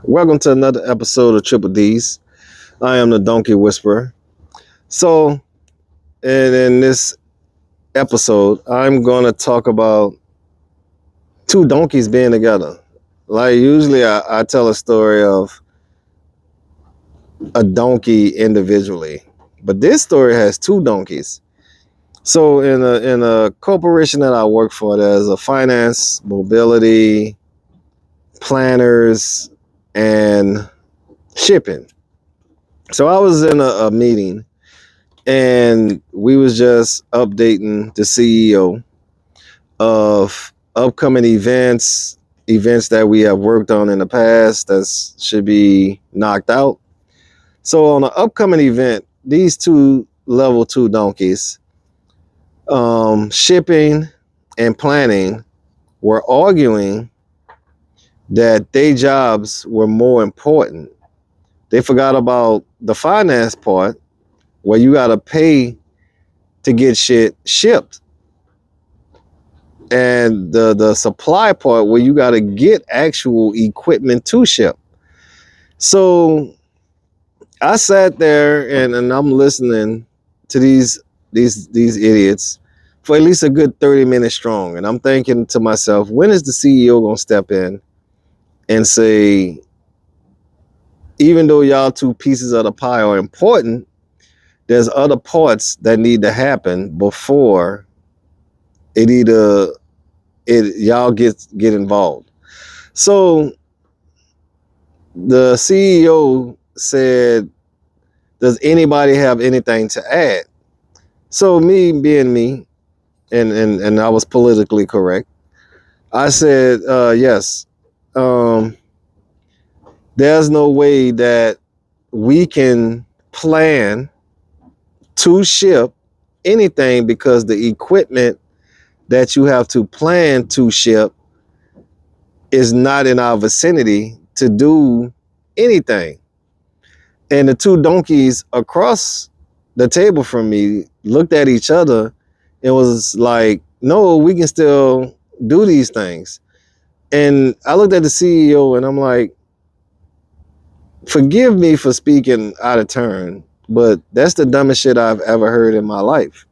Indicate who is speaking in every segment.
Speaker 1: Welcome to another episode of Triple D's. I am the Donkey Whisperer. So, in this episode, I'm going to talk about two donkeys being together. Like, usually I tell a story of a donkey individually, but this story has two donkeys. So, in a corporation that I work for, there's a finance, mobility, planners, and shipping. So, I was in a meeting and we was just updating the CEO of upcoming events that we have worked on in the past that should be knocked out. So on an upcoming event, these two level two donkeys, shipping and planning, were arguing that their jobs were more important. They forgot about the finance part where you got to pay to get shit shipped, and the supply part where you got to get actual equipment to ship. So I sat there and I'm listening to these idiots for at least a good 30 minutes strong, and I'm thinking to myself, when is the CEO gonna step in and say, even though y'all two pieces of the pie are important, there's other parts that need to happen before it either y'all get involved. So the CEO said, does anybody have anything to add? So me being me, and I was politically correct, I said, yes. There's no way that we can plan to ship anything because the equipment that you have to plan to ship is not in our vicinity to do anything. And the two donkeys across the table from me looked at each other and was like, no, we can still do these things. And I looked at the CEO and I'm like, forgive me for speaking out of turn, but that's the dumbest shit I've ever heard in my life.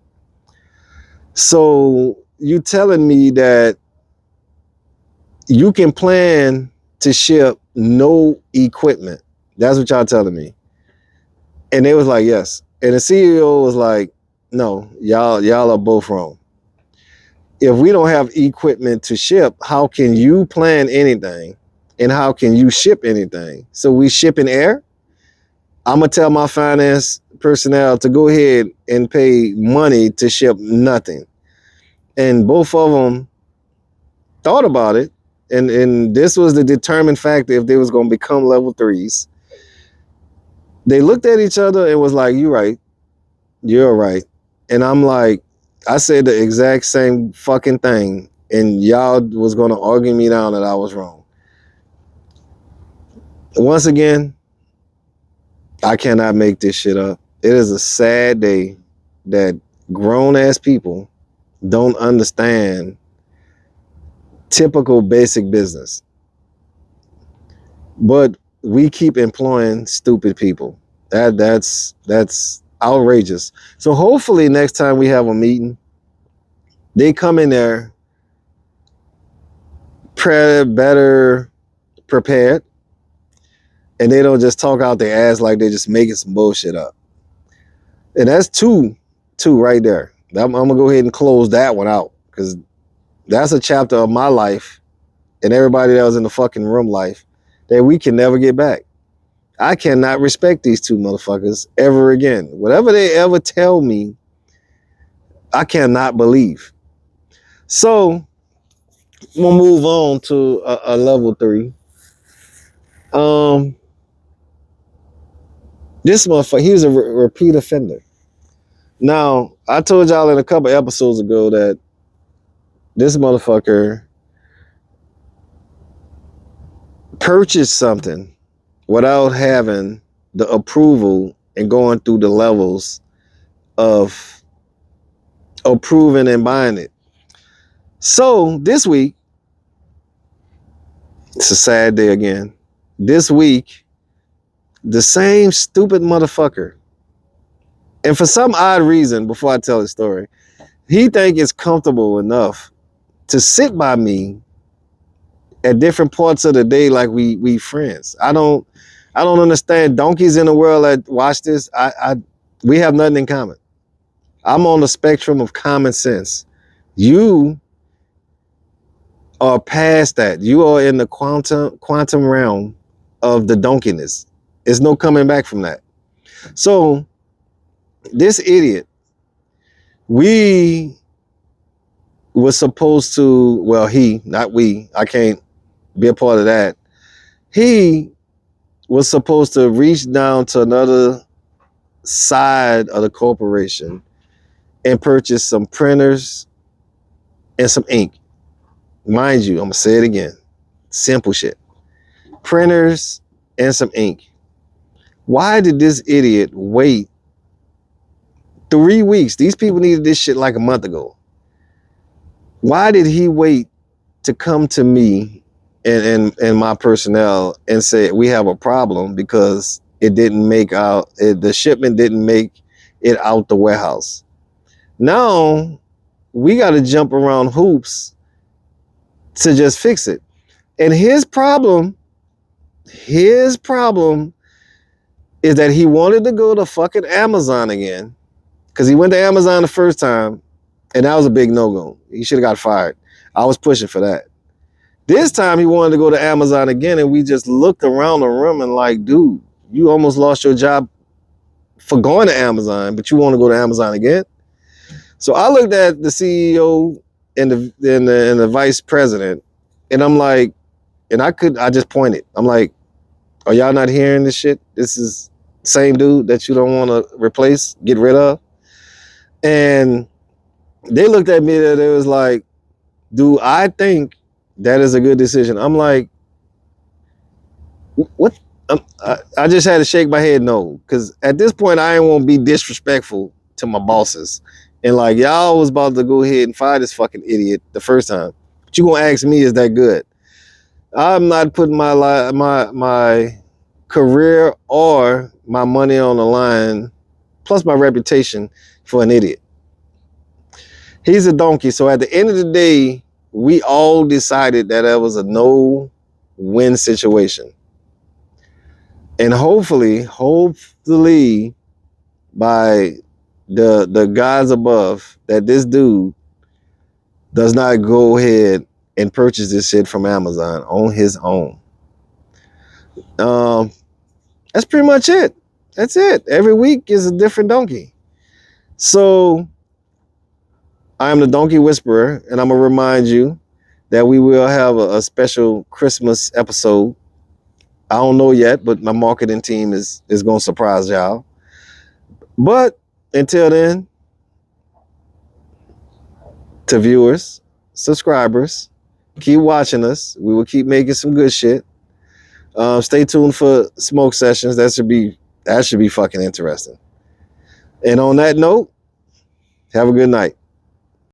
Speaker 1: So you telling me that you can plan to ship no equipment? That's what y'all telling me. And they was like, yes. And the CEO was like, no, y'all are both wrong. If we don't have equipment to ship, how can you plan anything? And how can you ship anything? So we ship in air? I'm gonna tell my finance personnel to go ahead and pay money to ship nothing. And both of them thought about it. And this was the determined factor if they was gonna become level threes. They looked at each other and was like, you're right. You're right. And I'm like, I said the exact same fucking thing, and y'all was gonna argue me down that I was wrong. Once again, I cannot make this shit up. It is a sad day that grown ass people don't understand typical basic business. But we keep employing stupid people. That's outrageous. So hopefully next time we have a meeting, they come in there better prepared, and they don't just talk out their ass like they're just making some bullshit up. And that's two right there. I'm gonna go ahead and close that one out because that's a chapter of my life and everybody that was in the fucking room life that we can never get back. I cannot respect these two motherfuckers ever again. Whatever they ever tell me, I cannot believe. So we'll move on to a level three. This motherfucker, he was a repeat offender. Now, I told y'all in a couple episodes ago that this motherfucker purchased something without having the approval and going through the levels of approving and buying it. So this week, it's a sad day again. this week, the same stupid motherfucker. And for some odd reason, before I tell the story, he think it's comfortable enough to sit by me at different parts of the day like we friends. I don't understand. Donkeys in the world that watch this, we have nothing in common. I'm on the spectrum of common sense. You are past that. You are in the quantum realm of the donkeyness. There's no coming back from that. So this idiot, we was supposed to, well, he, not we, I can't be a part of that. He was supposed to reach down to another side of the corporation and purchase some printers and some ink. Mind you, I'm gonna say it again. Simple shit. Printers and some ink. Why did this idiot wait 3 weeks? These people needed this shit like a month ago. Why did he wait to come to me and my personnel and say we have a problem because it didn't make out, the shipment didn't make it out the warehouse? Now we got to jump around hoops to just fix it. And his problem is that he wanted to go to fucking Amazon again, because he went to Amazon the first time and that was a big no-go. He should have got fired. I was pushing for that. This time he wanted to go to Amazon again, and we just looked around the room and like, dude, you almost lost your job for going to Amazon, but you want to go to Amazon again? So I looked at the CEO and the vice president, and I'm like, and I just pointed. I'm like, are y'all not hearing this shit? This is the same dude that you don't want to replace, get rid of. And they looked at me and it was like, dude, I think that is a good decision. I'm like, what? I just had to shake my head no, because at this point I ain't want to be disrespectful to my bosses. And like, y'all was about to go ahead and fire this fucking idiot the first time. But you gonna ask me, is that good? I'm not putting my career or my money on the line, plus my reputation, for an idiot. He's a donkey. So at the end of the day, we all decided that it was a no-win situation. And hopefully, by the guys above, that this dude does not go ahead and purchase this shit from Amazon on his own. That's pretty much it. That's it. Every week is a different donkey. So I am the Donkey Whisperer, and I'm gonna remind you that we will have a special Christmas episode. I don't know yet, but my marketing team is gonna surprise y'all. But until then, to viewers, subscribers, keep watching us. We will keep making some good shit. Stay tuned for smoke sessions. That should be fucking interesting. And on that note, have a good night.